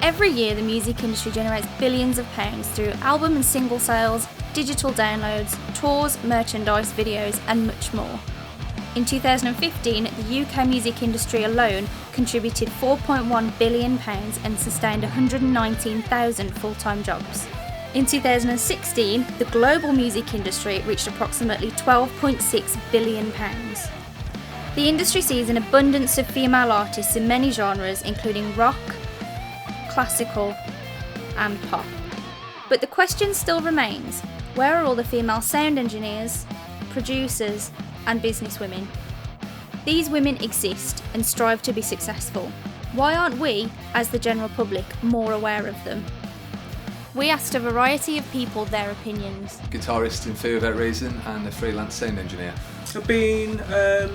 Every year, the music industry generates billions of pounds through album and single sales, digital downloads, tours, merchandise, videos, and much more. In 2015, the UK music industry alone contributed £4.1 billion and sustained 119,000 full-time jobs. In 2016, the global music industry reached approximately £12.6 billion. The industry sees an abundance of female artists in many genres, including rock, classical, and pop. But the question still remains, where are all the female sound engineers, producers, and businesswomen? These women exist and strive to be successful. Why aren't we, as the general public, more aware of them? We asked a variety of people their opinions. Guitarist in Fear Without Reason and a freelance sound engineer. I've been a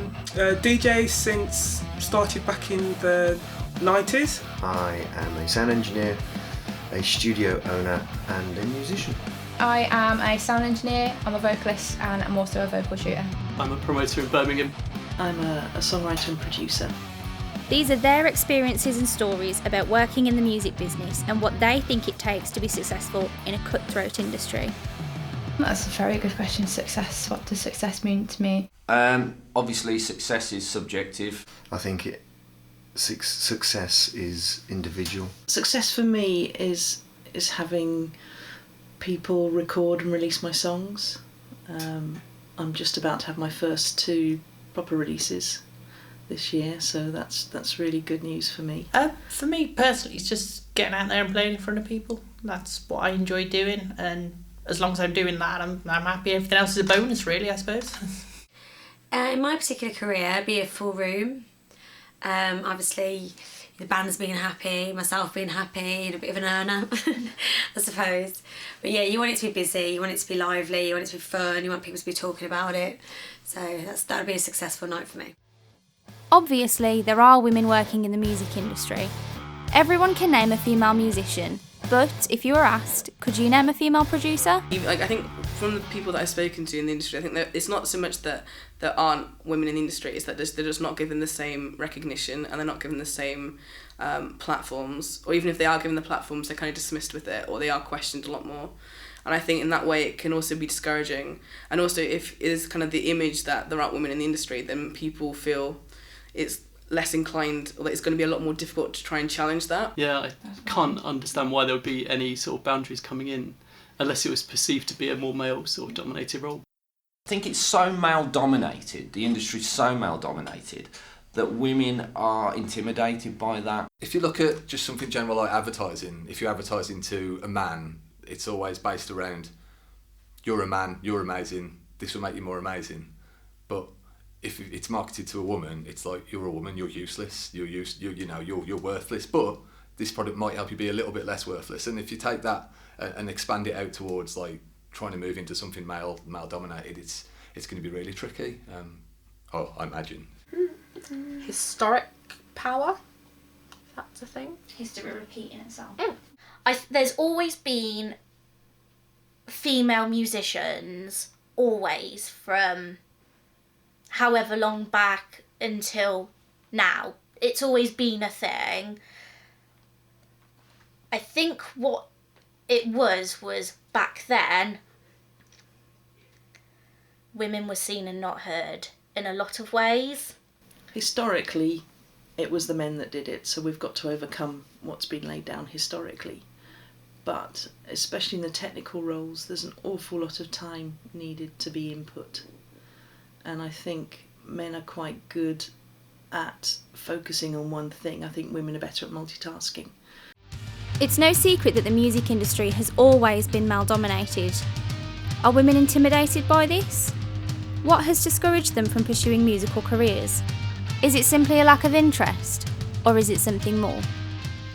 DJ since started back in the 90s. I am a sound engineer, a studio owner and a musician. I am a sound engineer, I'm a vocalist and I'm also a vocal shooter. I'm a promoter in Birmingham. I'm a songwriter and producer. These are their experiences and stories about working in the music business and what they think it takes to be successful in a cutthroat industry. That's a very good question, success. What does success mean to me? Obviously success is subjective. I think success is individual. Success for me is having people record and release my songs. I'm just about to have my first 2 proper releases this year, so that's really good news for me. For me personally, it's just getting out there and playing in front of people. That's what I enjoy doing, and as long as I'm doing that, I'm happy. Everything else is a bonus, really, I suppose. In my particular career, it'd be a full room. Obviously, the band's being happy, myself being happy, and a bit of an earner, I suppose. But yeah, you want it to be busy, you want it to be lively, you want it to be fun, you want people to be talking about it. So that would be a successful night for me. Obviously, there are women working in the music industry. Everyone can name a female musician, but if you were asked, could you name a female producer? I think from the people that I've spoken to in the industry, I think that it's not so much that there aren't women in the industry, it's that they're just not given the same recognition and they're not given the same platforms, or even if they are given the platforms, they're kind of dismissed with it, or they are questioned a lot more. And I think in that way it can also be discouraging. And also if it is kind of the image that there aren't women in the industry, then people feel it's less inclined, or that it's going to be a lot more difficult to try and challenge that. Yeah, I can't understand why there would be any sort of boundaries coming in unless it was perceived to be a more male sort of dominated role. I think it's so male dominated, the industry's so male dominated, that women are intimidated by that. If you look at just something general like advertising, if you're advertising to a man, it's always based around, you're a man, you're amazing, this will make you more amazing. But if it's marketed to a woman, it's like, you're a woman, you're useless, you're worthless, but this product might help you be a little bit less worthless. And if you take that and expand it out towards like trying to move into something male dominated, it's going to be really tricky. I imagine. Historic power, that's a thing. History repeating itself. There's always been female musicians, always, from however long back until now. It's always been a thing. I think what it was back then, women were seen and not heard in a lot of ways. Historically, it was the men that did it, so we've got to overcome what's been laid down historically. But especially in the technical roles, there's an awful lot of time needed to be input. And I think men are quite good at focusing on one thing. I think women are better at multitasking. It's no secret that the music industry has always been male-dominated. Are women intimidated by this? What has discouraged them from pursuing musical careers? Is it simply a lack of interest, or is it something more?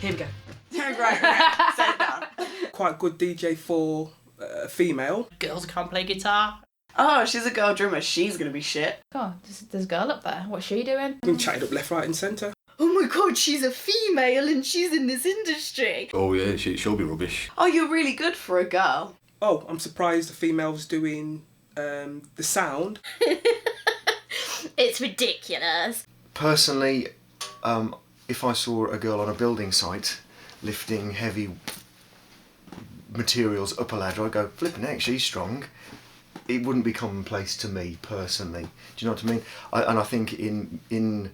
Here we go. Right. Set it down. Quite a good DJ for a female. Girls can't play guitar. Oh, she's a girl drummer, she's going to be shit. God, there's a girl up there. What's she doing? Been chatted up left, right and centre. Oh my God, she's a female and she's in this industry. Oh yeah, she'll be rubbish. Oh, you're really good for a girl. Oh, I'm surprised the female's doing the sound. It's ridiculous. Personally, if I saw a girl on a building site, lifting heavy materials up a ladder, I go, flipping heck, she's strong. It wouldn't be commonplace to me personally. Do you know what I mean? And I think in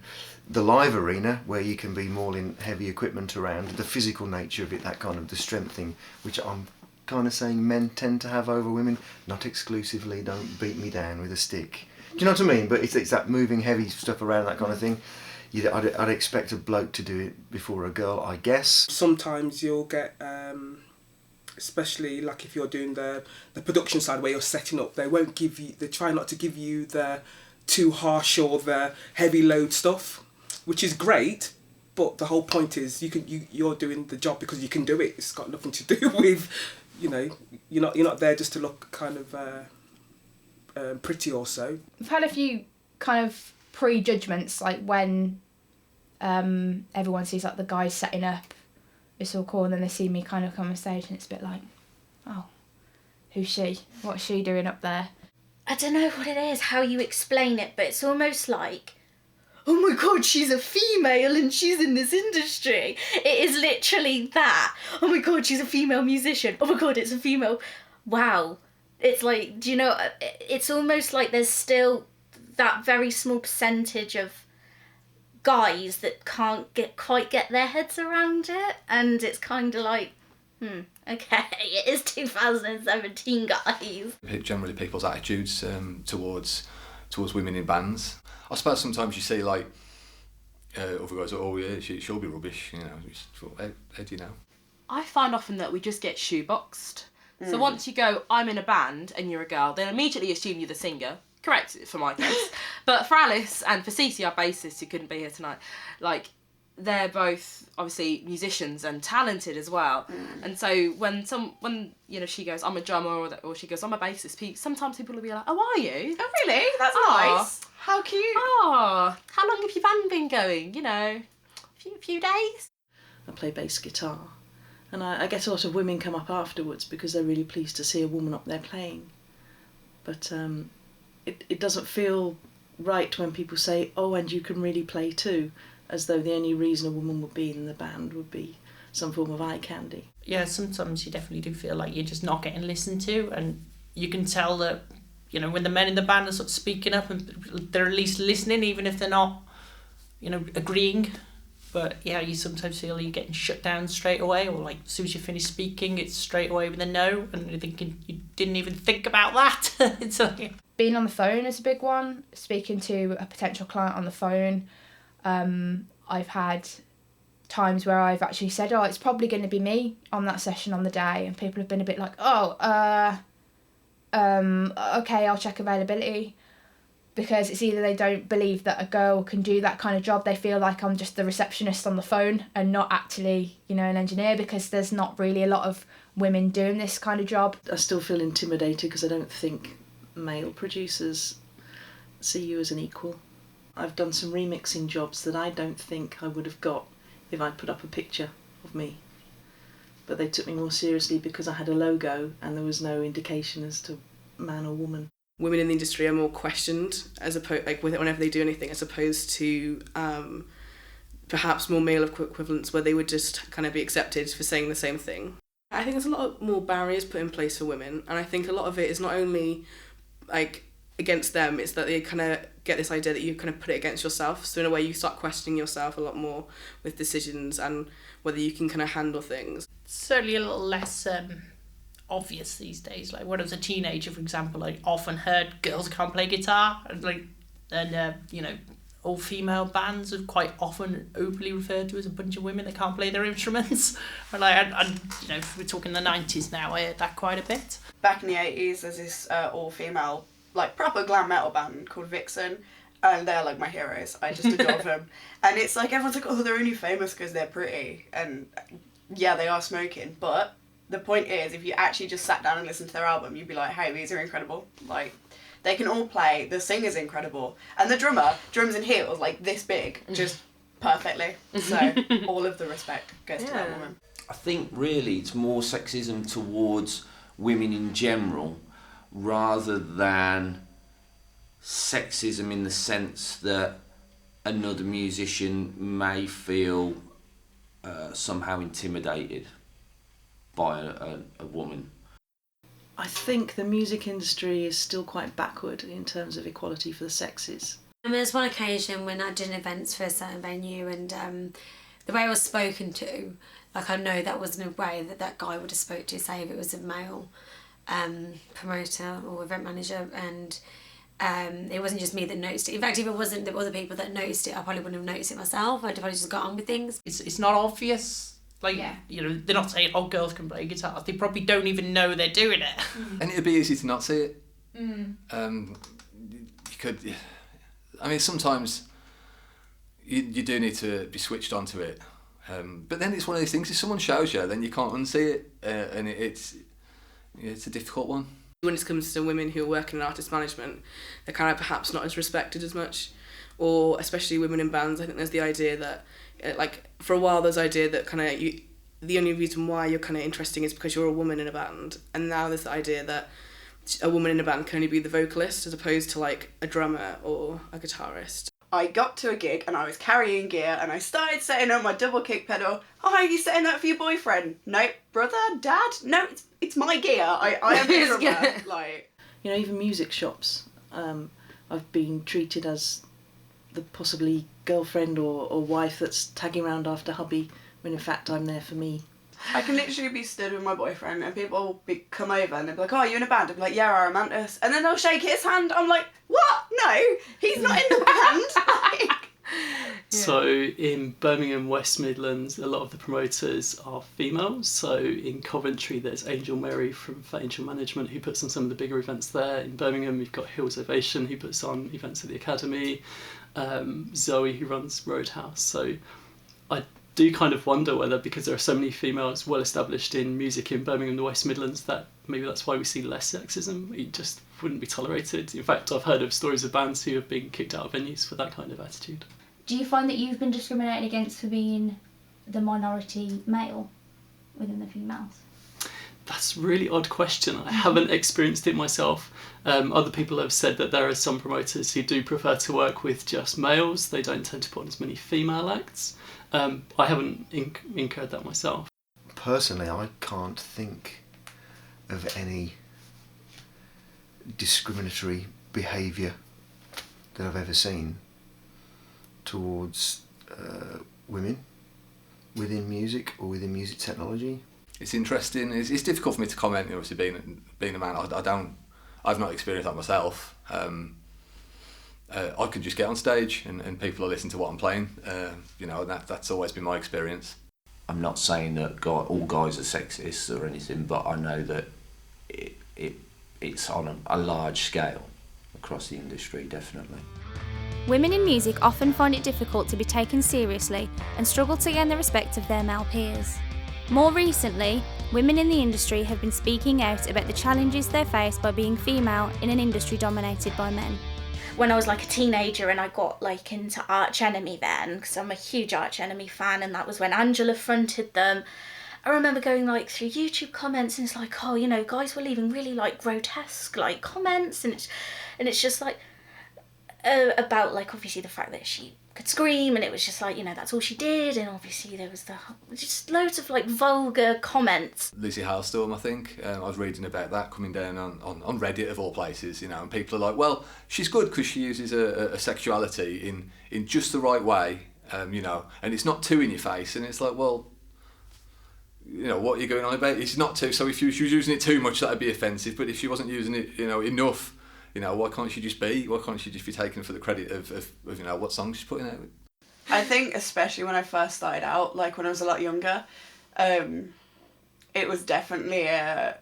the live arena, where you can be more in heavy equipment around, the physical nature of it, that kind of the strength thing, which I'm kind of saying men tend to have over women, not exclusively, don't beat me down with a stick. Do you know what I mean? But it's that moving heavy stuff around, that kind of thing. I'd expect a bloke to do it before a girl, I guess. Sometimes you'll get, especially like if you're doing the production side where you're setting up, they try not to give you the too harsh or the heavy load stuff, which is great. But the whole point is you're doing the job because you can do it. It's got nothing to do with, you're not there just to look kind of pretty or so. I've had a few kind of prejudgments, like when everyone sees like the guys setting up, it's all cool, and then they see me kind of come on stage and it's a bit like, oh, who's she? What's she doing up there? I don't know what it is, how you explain it, but it's almost like, oh my god, she's a female and she's in this industry. It is literally that. Oh my god, she's a female musician. Oh my god, it's a female. Wow. It's like, do you know, it's almost like there's still that very small percentage of guys that can't quite get their heads around it, and it's kind of like, okay, it is 2017, guys. Generally, people's attitudes towards women in bands. I suppose sometimes you see like other guys, oh yeah, she'll be rubbish, how do you know? I find often that we just get shoeboxed. So once you go, I'm in a band and you're a girl, they immediately assume you're the singer. Correct, for my case. But for Alice and for Cece, our bassist, who couldn't be here tonight, like, they're both obviously musicians and talented as well. And so when she goes, I'm a drummer, or she goes, I'm a bassist, sometimes people will be like, oh, are you? Oh, really? That's nice. How cute. Oh, how long have your band been going? A few days? I play bass guitar, and I get a lot of women come up afterwards because they're really pleased to see a woman up there playing. But it doesn't feel right when people say, oh, and you can really play too, as though the only reason a woman would be in the band would be some form of eye candy. Yeah, sometimes you definitely do feel like you're just not getting listened to, and you can tell that, when the men in the band are sort of speaking up and they're at least listening, even if they're not, agreeing. But yeah, you sometimes feel you're getting shut down straight away, or like as soon as you finish speaking, it's straight away with a no, and you're thinking you didn't even think about that. It's like... Being on the phone is a big one. Speaking to a potential client on the phone. I've had times where I've actually said, oh, it's probably going to be me on that session on the day, and people have been a bit like, okay, I'll check availability. Because it's either they don't believe that a girl can do that kind of job, they feel like I'm just the receptionist on the phone and not actually, an engineer, because there's not really a lot of women doing this kind of job. I still feel intimidated because I don't think male producers see you as an equal. I've done some remixing jobs that I don't think I would have got if I'd put up a picture of me. But they took me more seriously because I had a logo and there was no indication as to man or woman. Women in the industry are more questioned whenever they do anything, as opposed to perhaps more male equivalents where they would just kind of be accepted for saying the same thing. I think there's a lot more barriers put in place for women, and I think a lot of it is not only against them, it's that they kind of get this idea that you kind of put it against yourself. So in a way you start questioning yourself a lot more with decisions and whether you can kind of handle things. It's certainly a little less obvious these days. Like when I was a teenager, for example, I often heard girls can't play guitar, and all female bands are quite often openly referred to as a bunch of women that can't play their instruments. And if we're talking the 90s now, I heard that quite a bit. Back in the 80s, there's this all-female, proper glam metal band called Vixen, and they're my heroes. I just adore them. And it's everyone's like, oh, they're only famous because they're pretty. And yeah, they are smoking, but the point is, if you actually just sat down and listened to their album, you'd be like, hey, these are incredible. They can all play, the singer's incredible, and the drums in heels, this big, just perfectly. So all of the respect goes to that woman. I think really it's more sexism towards women in general, rather than sexism in the sense that another musician may feel somehow intimidated by a woman. I think the music industry is still quite backward in terms of equality for the sexes. There's one occasion when I did events for a certain venue, and the way I was spoken to, like, I know that wasn't a way that guy would have spoke to, say, if it was a male promoter or event manager, and it wasn't just me that noticed it. In fact, if it wasn't the other people that noticed it, I probably wouldn't have noticed it myself. I'd probably just got on with things. It's not obvious. Like, you know, they're not saying, oh, girls can play guitar. They probably don't even know they're doing it. And it'd be easy to not see it. Mm. You could, I mean, sometimes you do need to be switched onto it. But then it's one of these things, if someone shows you, then you can't unsee it. And it's a difficult one. When it comes to women who work in artist management, they're kind of perhaps not as respected as much. Or especially women in bands, I think there's the idea that, like, for a while there's the idea that kind of the only reason why you're kind of interesting is because you're a woman in a band. And now there's the idea that a woman in a band can only be the vocalist as opposed to, like, a drummer or a guitarist. I got to a gig and I was carrying gear and I started setting up my double kick pedal. Oh, are you setting that for your boyfriend? Nope. Brother? Dad? No, it's my gear. I am the drummer. Like, you know, even music shops, I've been treated as the possibly girlfriend or wife that's tagging around after hubby, when in fact I'm there for me. I can literally be stood with my boyfriend and people come over and they'll be like, oh, are you in a band? I'll be like, yeah, I'm Amantis. And then they'll shake his hand. I'm like, what? No, he's not in the band. Like, So in Birmingham, West Midlands, a lot of the promoters are females. So in Coventry, there's Angel Mary from Angel Management, who puts on some of the bigger events there. In Birmingham, we've got Hills Ovation, who puts on events at the Academy. Zoe, who runs Roadhouse. So I do kind of wonder whether, because there are so many females well established in music in Birmingham, the West Midlands, that maybe that's why we see less sexism. It just wouldn't be tolerated. In fact, I've heard of stories of bands who have been kicked out of venues for that kind of attitude. Do you find that you've been discriminated against for being the minority male within the females? That's a really odd question. I haven't experienced it myself. Other people have said that there are some promoters who do prefer to work with just males. They don't tend to put on as many female acts. I haven't incurred that myself. Personally, I can't think of any discriminatory behaviour that I've ever seen towards women within music or within music technology. It's interesting. It's difficult for me to comment. Obviously, being a man, I've not experienced that myself. I can just get on stage and people will listen to what I'm playing. You know, that's always been my experience. I'm not saying that all guys are sexist or anything, but I know that it's on a large scale across the industry, definitely. Women in music often find it difficult to be taken seriously and struggle to gain the respect of their male peers. More recently, women in the industry have been speaking out about the challenges they face by being female in an industry dominated by men. When I was like a teenager and I got like into Arch Enemy then, because I'm a huge Arch Enemy fan, and that was when Angela fronted them. I remember going like through YouTube comments and it's like, oh, you know, guys were leaving really like grotesque like comments, and it's just like about like obviously the fact that she could scream, and it was just like, you know, that's all she did, and obviously there was just loads of like vulgar comments. Lizzie Hailstorm, I think, I was reading about that coming down on Reddit of all places, you know, and people are like, well, she's good because she uses a sexuality in just the right way, you know, and it's not too in your face, and it's like, well, you know, what are you going on about? It's not too, so if she was using it too much, that'd be offensive, but if she wasn't using it, you know, enough, you know, why can't she just be taken for the credit of you know, what song she's putting out? I think especially when I first started out, like when I was a lot younger, it was definitely a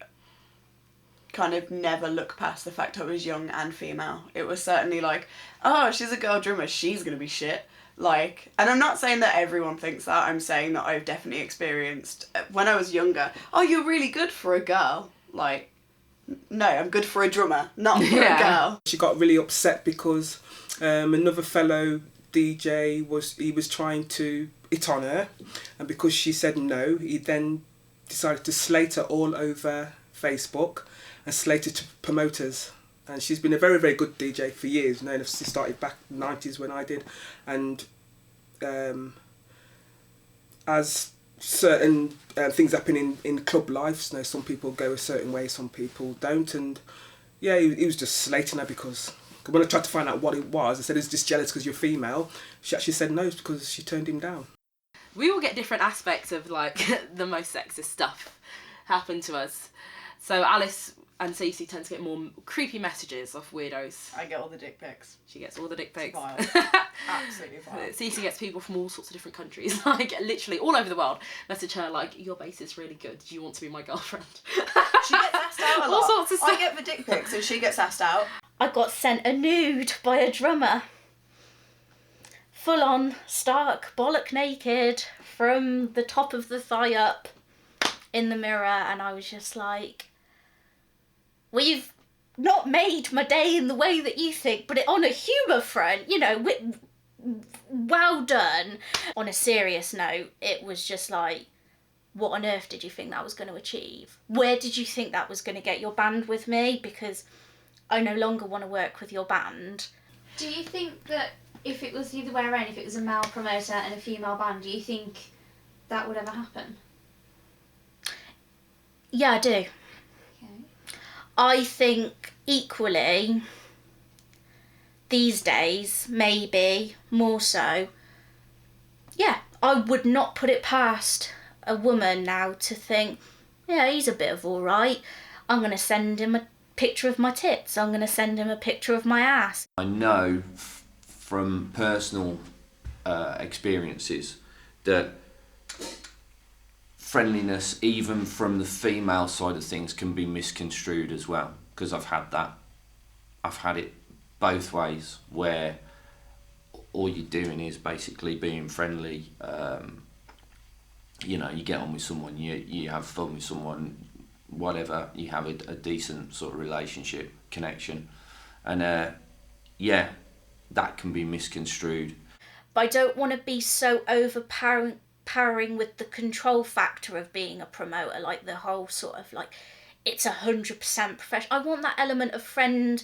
kind of never look past the fact I was young and female. It was certainly like, oh, she's a girl drummer, she's gonna be shit. Like, and I'm not saying that everyone thinks that, I'm saying that I've definitely experienced, when I was younger, oh, you're really good for a girl. Like, no, I'm good for a drummer, not for a girl. She got really upset because another fellow DJ was trying to hit on her, and because she said no, he then decided to slate her all over Facebook and slate her to promoters. And she's been a very, very good DJ for years. You know, she started back in the 90s when I did, and as certain things happen in club life. You know, some people go a certain way, some people don't, and yeah, he was just slating her because when I tried to find out what it was, I said, "Is just jealous because you're female?" She actually said no, it's because she turned him down. We all get different aspects of like the most sexist stuff happen to us. So Alice and Cece tend to get more creepy messages off weirdos. I get all the dick pics. She gets all the dick pics. Vile. Absolutely vile. Cece gets people from all sorts of different countries, like literally all over the world, message her like, your bass is really good, do you want to be my girlfriend? She gets asked out a lot. All sorts of stuff. I get the dick pics and she gets asked out. I got sent a nude by a drummer. Full on, stark, bollock naked, from the top of the thigh up in the mirror, and I was just like, well, you've not made my day in the way that you think, but on a humour front, you know, well done. On a serious note, it was just like, what on earth did you think that was going to achieve? Where did you think that was going to get your band with me? Because I no longer want to work with your band. Do you think that if it was the other way around, if it was a male promoter and a female band, do you think that would ever happen? Yeah, I do. I think equally, these days, maybe more so, yeah, I would not put it past a woman now to think, yeah, he's a bit of all right. I'm going to send him a picture of my tits. I'm going to send him a picture of my ass. I know from personal experiences that friendliness, even from the female side of things, can be misconstrued as well, because I've had that. I've had it both ways, where all you're doing is basically being friendly. You know, you get on with someone, you have fun with someone, whatever, you have a decent sort of relationship, connection, and yeah, that can be misconstrued. But I don't want to be so overpowering with the control factor of being a promoter, like the whole sort of like, it's 100% professional. I want that element of friend,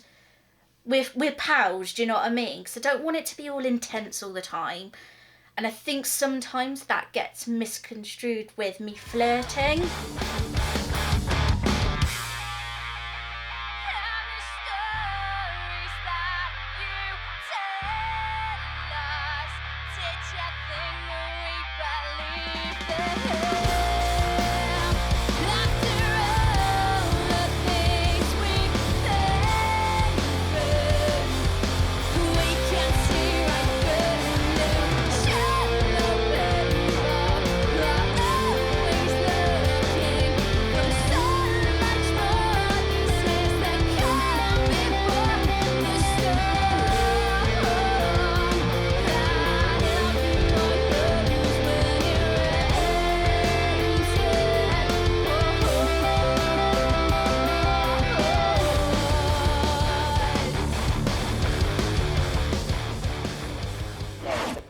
we're pals, do you know what I mean? Because I don't want it to be all intense all the time. And I think sometimes that gets misconstrued with me flirting.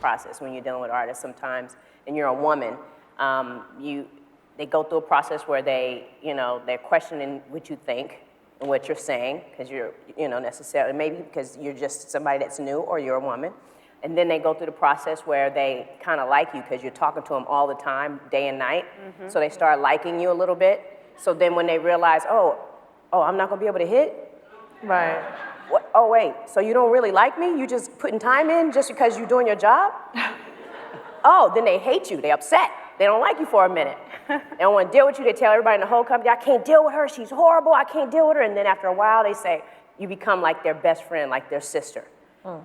Process when you're dealing with artists sometimes, and you're a woman, they go through a process where they're questioning what you think and what you're saying, because you're, necessarily, maybe because you're just somebody that's new or you're a woman. And then they go through the process where they kind of like you because you're talking to them all the time, day and night. Mm-hmm. So they start liking you a little bit. So then when they realize, oh, I'm not gonna be able to hit? Right. What? Oh, wait, so you don't really like me? You just putting time in just because you're doing your job? Oh, then they hate you, they upset. They don't like you for a minute. They don't want to deal with you. They tell everybody in the whole company, I can't deal with her, she's horrible, I can't deal with her. And then after a while, they say, you become like their best friend, like their sister.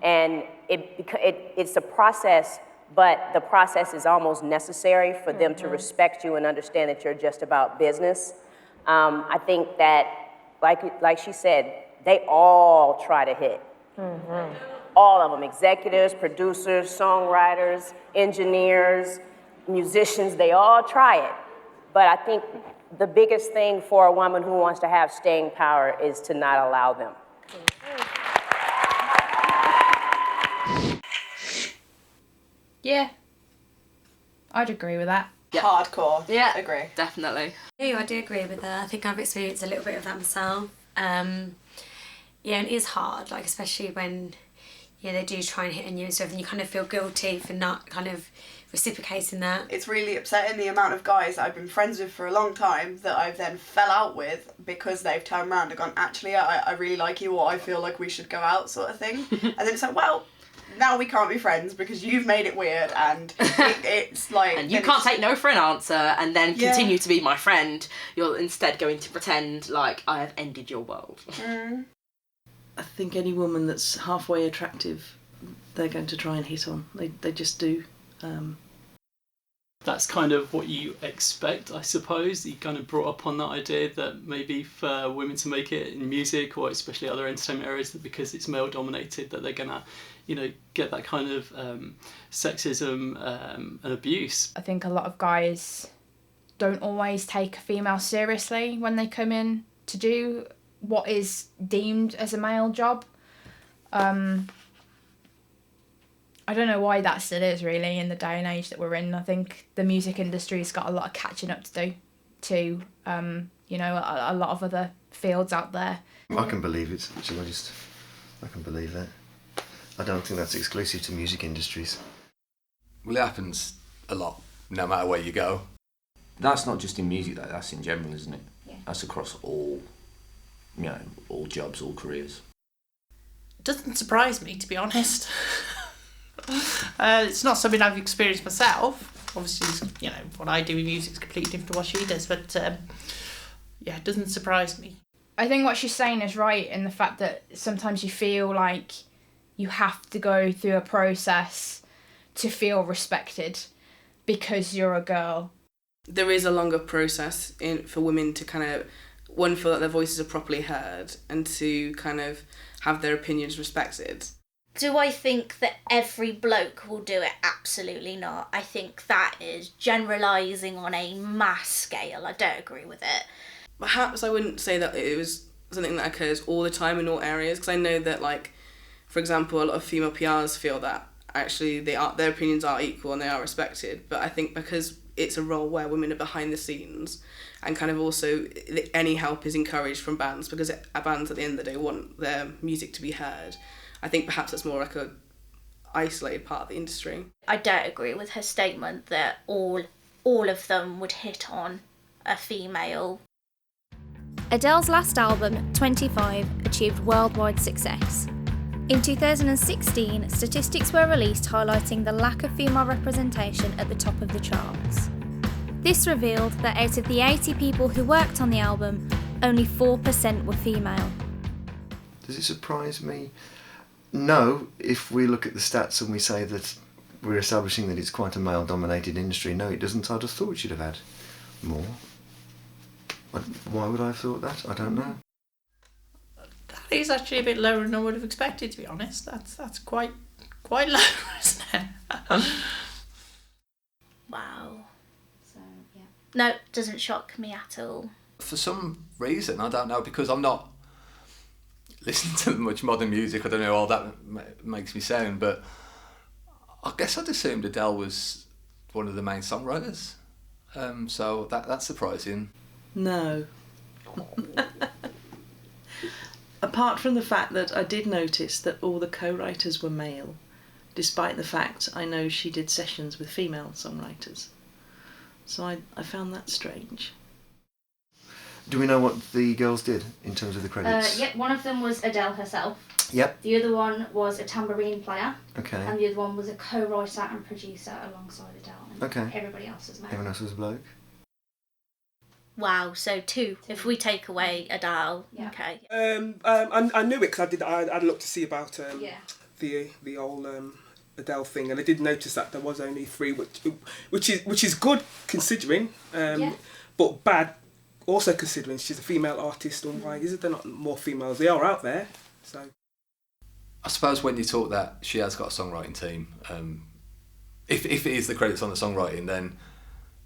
And it's a process, but the process is almost necessary for them to respect you and understand that you're just about business. I think that, like she said, they all try to hit. Mm-hmm. All of them, executives, producers, songwriters, engineers, musicians, they all try it. But I think the biggest thing for a woman who wants to have staying power is to not allow them. Yeah, I'd agree with that. Yeah. Hardcore. Yeah, agree. Definitely. Yeah, I do agree with her. I think I've experienced a little bit of that myself. Yeah, and it is hard, like especially when yeah, they do try and hit on you and stuff, and you kind of feel guilty for not kind of reciprocating that. It's really upsetting the amount of guys that I've been friends with for a long time that I've then fell out with because they've turned around and gone, actually, I really like you, or I feel like we should go out, sort of thing. And then it's like, well, now we can't be friends because you've made it weird, and it's like... And you can't take no for an answer and then continue to be my friend. You're instead going to pretend like I have ended your world. I think any woman that's halfway attractive, they're going to try and hit on. They just do. That's kind of what you expect, I suppose. You kind of brought up on that idea that maybe for women to make it in music, or especially other entertainment areas, that because it's male dominated, that they're gonna, get that kind of sexism and abuse. I think a lot of guys don't always take a female seriously when they come in to do what is deemed as a male job. I don't know why that still is, really, in the day and age that we're in. I think the music industry's got a lot of catching up to do to, a lot of other fields out there. I can believe it, actually. I can believe that. I don't think that's exclusive to music industries. Well, it happens a lot, no matter where you go. That's not just in music, though. That's in general, isn't it? Yeah. That's across all, all jobs, all careers. It doesn't surprise me, to be honest. It's not something I've experienced myself. Obviously, what I do in music is completely different to what she does, but it doesn't surprise me. I think what she's saying is right in the fact that sometimes you feel like you have to go through a process to feel respected because you're a girl. There is a longer process for women to kind of, one, feel that their voices are properly heard, and to kind of have their opinions respected. Do I think that every bloke will do it? Absolutely not. I think that is generalising on a mass scale. I don't agree with it. Perhaps I wouldn't say that it was something that occurs all the time in all areas, because I know that, like, for example, a lot of female PRs feel that actually their opinions are equal and they are respected. But I think because it's a role where women are behind the scenes, and kind of also any help is encouraged from bands, because bands at the end of the day want their music to be heard. I think perhaps that's more like a isolated part of the industry. I don't agree with her statement that all of them would hit on a female. Adele's last album, 25, achieved worldwide success. In 2016, statistics were released highlighting the lack of female representation at the top of the charts. This revealed that out of the 80 people who worked on the album, only 4% were female. Does it surprise me? No, if we look at the stats and we say that we're establishing that it's quite a male-dominated industry, no, it doesn't. I'd have thought it should have had more. Why would I have thought that? I don't know. That is actually a bit lower than I would have expected, to be honest. That's quite low, isn't it? Wow. So, yeah. No, doesn't shock me at all. For some reason, I don't know, because I'm not listening to much modern music. I don't know how that makes me sound, but I guess I'd assumed Adele was one of the main songwriters. So that's surprising. No. Apart from the fact that I did notice that all the co-writers were male, despite the fact I know she did sessions with female songwriters. So I found that strange. Do we know what the girls did in terms of the credits? One of them was Adele herself. Yep. The other one was a tambourine player. Okay. And the other one was a co-writer and producer alongside Adele. And Okay. Everybody else was male. Everyone else was a bloke? Wow, so two. If we take away Adele, okay. I knew it because I'd looked to see about the old Adele thing, and I did notice that there was only 3, which is good considering, but bad also considering she's a female artist. And why is it there not more females? They are out there, so. I suppose when you talk that she has got a songwriting team, if it is the credits on the songwriting, then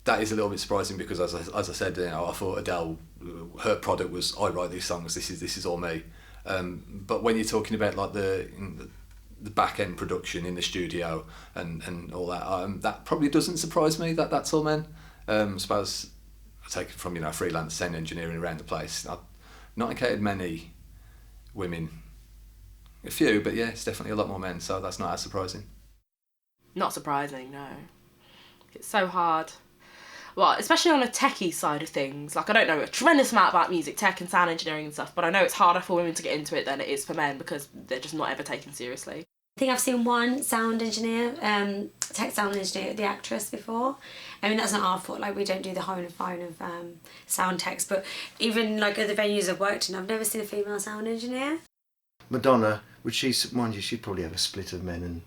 that is a little bit surprising, because as I said, I thought Adele, her product was, I write these songs, this is all me. But when you're talking about like the back end production in the studio and all that, that probably doesn't surprise me that that's all men. I suppose I take it from freelance sound engineering around the place. I've not encountered many women A few, but yeah, it's definitely a lot more men, so that's not as surprising. Not surprising, no. It's so hard. Well, especially on a techie side of things. Like, I don't know a tremendous amount about music tech and sound engineering and stuff, but I know it's harder for women to get into it than it is for men because they're just not ever taken seriously. I think I've seen one sound engineer, tech sound engineer, the actress before. I mean, that's not our fault, like we don't do the home and phone of sound techs, but even like other venues I've worked in, I've never seen a female sound engineer. Madonna, would she, mind you, she'd probably have a split of men and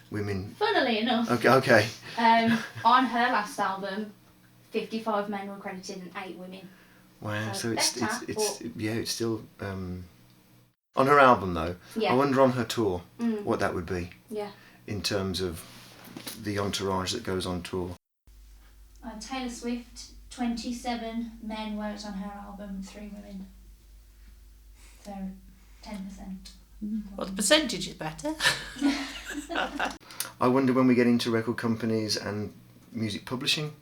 women. Funnily enough. Okay. On her last album, 55 men were credited and 8 women. Wow, so it's still on her album though. Yeah. I wonder on her tour what that would be. Yeah. In terms of the entourage that goes on tour. Taylor Swift, 27 men worked on her album, 3 women. So 10%. Well, the percentage is better. I wonder when we get into record companies and music publishing,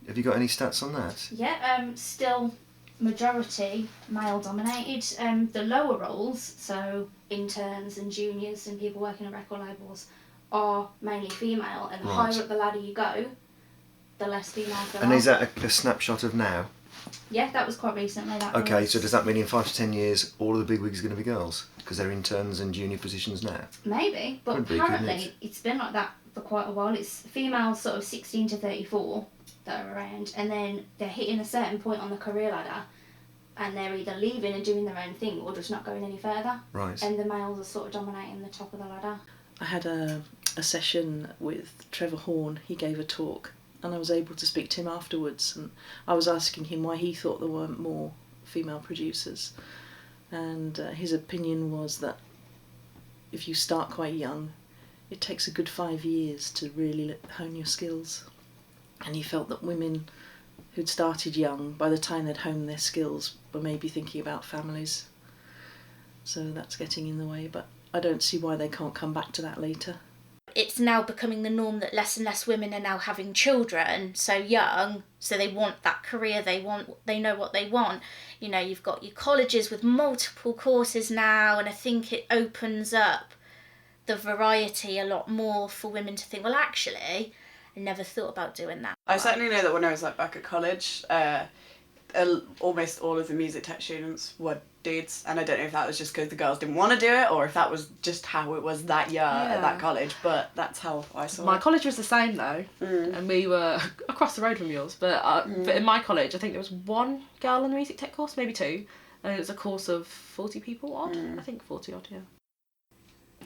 have you got any stats on that? Yeah, still majority male dominated. The lower roles, so interns and juniors and people working on record labels, are mainly female, and the higher up the ladder you go, the less females there are. And is that a snapshot of now? Yeah, that was quite recently. Okay, so does that mean in 5 to 10 years all of the big wigs are going to be girls? Because they're interns and junior positions now? Maybe, but apparently it's been like that for quite a while. It's females sort of 16 to 34 that are around, and then they're hitting a certain point on the career ladder and they're either leaving and doing their own thing or just not going any further. Right. And the males are sort of dominating the top of the ladder. I had a session with Trevor Horn. He gave a talk and I was able to speak to him afterwards, and I was asking him why he thought there weren't more female producers, and his opinion was that if you start quite young, it takes a good 5 years to really hone your skills, and he felt that women who'd started young, by the time they'd honed their skills, were maybe thinking about families, so that's getting in the way, but I don't see why they can't come back to that later. It's now becoming the norm that less and less women are now having children so young, so they want that career, they know what they want. You know, you've got your colleges with multiple courses now, and I think it opens up the variety a lot more for women to think, well, actually, I never thought about doing that. I certainly know that when I was like back at college, almost all of the music tech students were dudes, and I don't know if that was just because the girls didn't want to do it or if that was just how it was that year at that college, but that's how I saw it. My college was the same though, and we were across the road from yours, but in my college I think there was 1 girl on the music tech course, maybe 2, and it was a course of 40 people odd. I think 40 odd, yeah.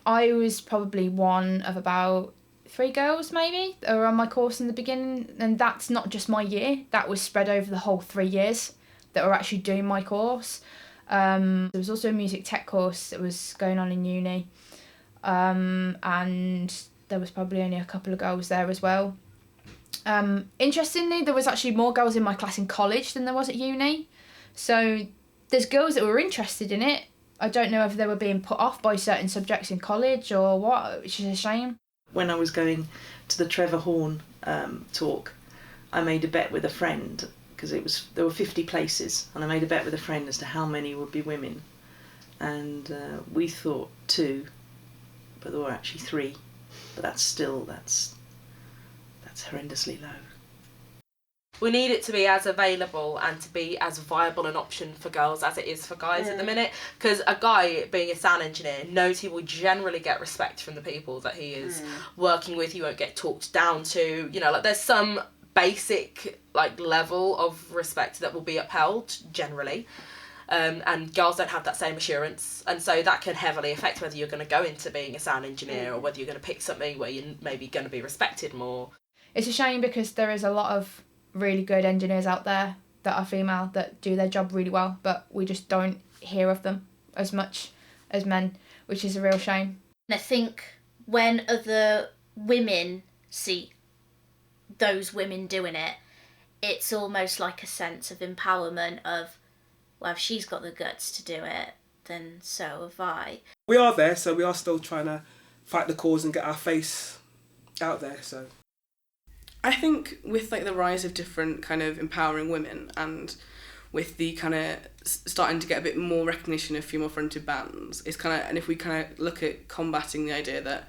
I was probably one of about 3 girls maybe that were on my course in the beginning, and that's not just my year, that was spread over the whole 3 years that were actually doing my course. There was also a music tech course that was going on in uni, and there was probably only a couple of girls there as well. Interestingly, there was actually more girls in my class in college than there was at uni, so there's girls that were interested in it. I don't know if they were being put off by certain subjects in college or what, which is a shame. When I was going to the Trevor Horn talk, I made a bet with a friend, because there were 50 places, and I made a bet with a friend as to how many would be women, and we thought 2, but there were actually 3, but that's horrendously low. We need it to be as available and to be as viable an option for girls as it is for guys at the minute, because a guy being a sound engineer knows he will generally get respect from the people that he is working with. He won't get talked down to, you know, like there's some basic like level of respect that will be upheld generally, and girls don't have that same assurance, and so that can heavily affect whether you're going to go into being a sound engineer or whether you're going to pick something where you're maybe going to be respected more. It's a shame because there is a lot of really good engineers out there that are female that do their job really well, but we just don't hear of them as much as men, which is a real shame. I think when other women see those women doing it, it's almost like a sense of empowerment of, well, if she's got the guts to do it, then so have I. We are there, so we are still trying to fight the cause and get our face out there, so. I think with like the rise of different kind of empowering women and with the kind of starting to get a bit more recognition of female-fronted bands. It's kind of, and if we kind of look at combating the idea that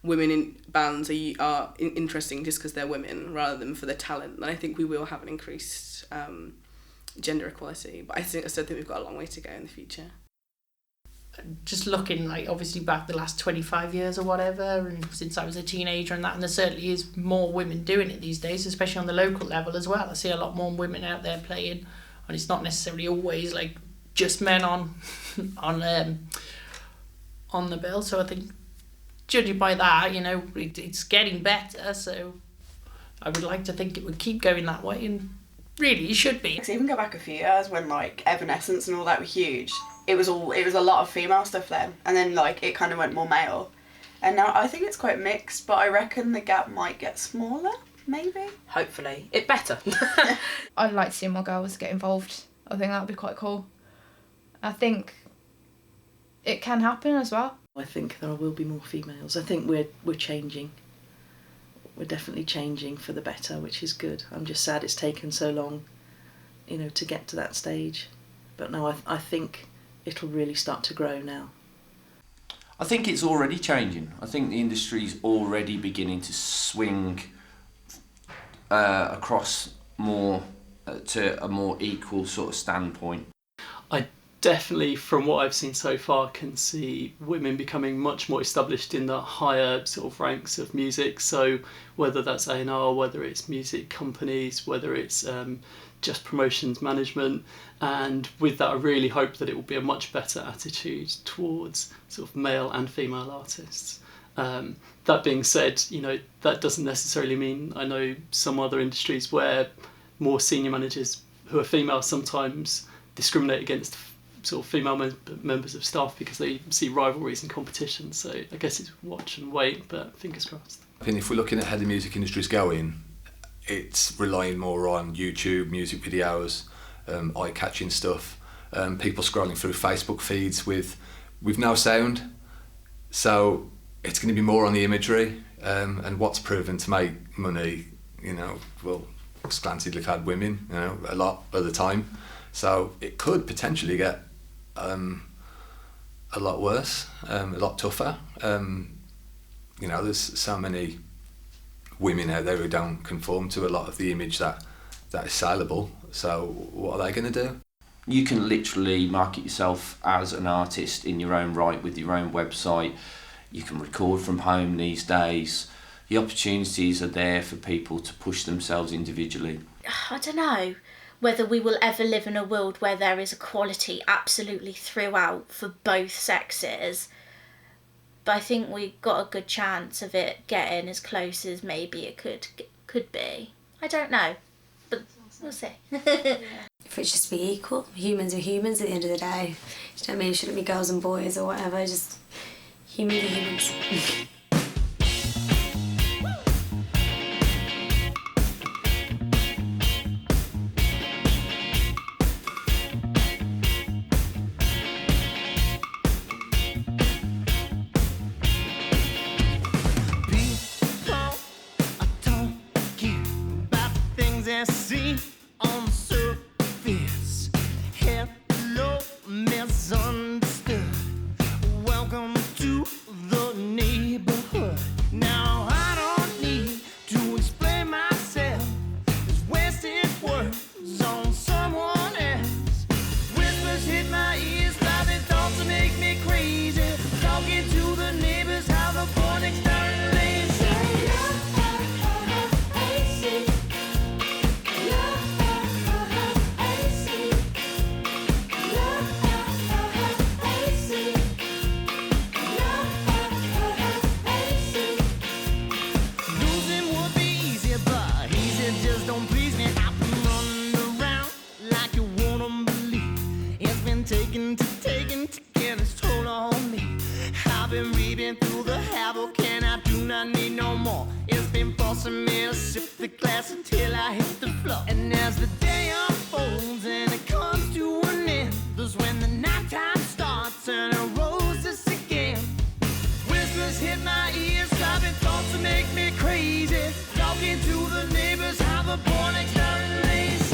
women in bands are interesting just because they're women rather than for their talent, then I think we will have an increased gender equality. But I still think we've got a long way to go in the future. Just looking, like, obviously back the last 25 years or whatever, and since I was a teenager and that, and there certainly is more women doing it these days, especially on the local level as well. I see a lot more women out there playing, and it's not necessarily always like just men on the bill. So I think, judging by that, you know, it's getting better. So I would like to think it would keep going that way, and really it should be. Because even go back a few years when like Evanescence and all that were huge, it was a lot of female stuff then, and then like it kind of went more male, and now I think it's quite mixed. But I reckon the gap might get smaller, maybe. Hopefully, it better. I'd like to see more girls get involved. I think that would be quite cool. I think it can happen as well. I think there will be more females. I think we're changing. We're definitely changing for the better, which is good. I'm just sad it's taken so long, you know, to get to that stage. But no, I think it'll really start to grow now. I think it's already changing. I think the industry's already beginning to swing across more to a more equal sort of standpoint. I definitely, from what I've seen so far, can see women becoming much more established in the higher sort of ranks of music. So whether that's A&R, whether it's music companies, whether it's just promotions management, and with that I really hope that it will be a much better attitude towards sort of male and female artists. That being said, you know, that doesn't necessarily mean, I know some other industries where more senior managers who are female sometimes discriminate against sort of female members of staff because they see rivalries and competition. So I guess it's watch and wait, but fingers crossed. I think if we're looking at how the music industry is going, it's relying more on YouTube, music videos, eye-catching stuff, people scrolling through Facebook feeds with no sound. So it's going to be more on the imagery, and what's proven to make money, you know, well, scantily clad women, you know, a lot of the time. So it could potentially get a lot worse, a lot tougher. You know, there's so many women out there who don't conform to a lot of the image that is saleable. So what are they going to do? You can literally market yourself as an artist in your own right with your own website. You can record from home these days. The opportunities are there for people to push themselves individually. I don't know whether we will ever live in a world where there is equality absolutely throughout for both sexes. But I think we got a good chance of it getting as close as maybe it could be. I don't know, but we'll see. If it just be equal, humans are humans at the end of the day. You know what I mean? It shouldn't be girls and boys or whatever, just humans are humans. See on the surface, hello, misunderstood. Welcome to the neighborhood. Now I don't need to explain myself. There's wasted words on someone else. Whispers hit my ears, driving thoughts to make me crazy. Talking to the neighbors, how the boy next door lays. Taking to get its toll on me. I've been reading through the havoc and I do not need no more. It's been forcing me to sip the glass until I hit the floor. And as the day unfolds and it comes to an end, that's when the nighttime starts and it roses again. Whispers hit my ears, driving thoughts to make me crazy. Talking to the neighbors, how the boy next door lays.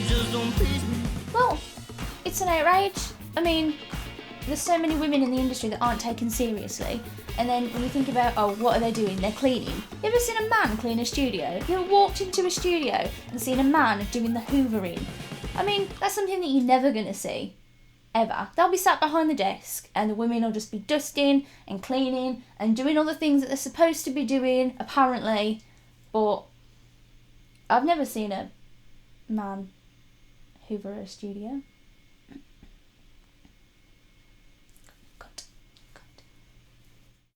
just don't please me. Well, it's an outrage. I mean, there's so many women in the industry that aren't taken seriously. And then when you think about, oh, what are they doing? They're cleaning. You ever seen a man clean a studio? Have you ever walked into a studio and seen a man doing the hoovering? I mean, that's something that you're never going to see. Ever. They'll be sat behind the desk and the women will just be dusting and cleaning and doing all the things that they're supposed to be doing, apparently. But I've never seen a man hoover a studio.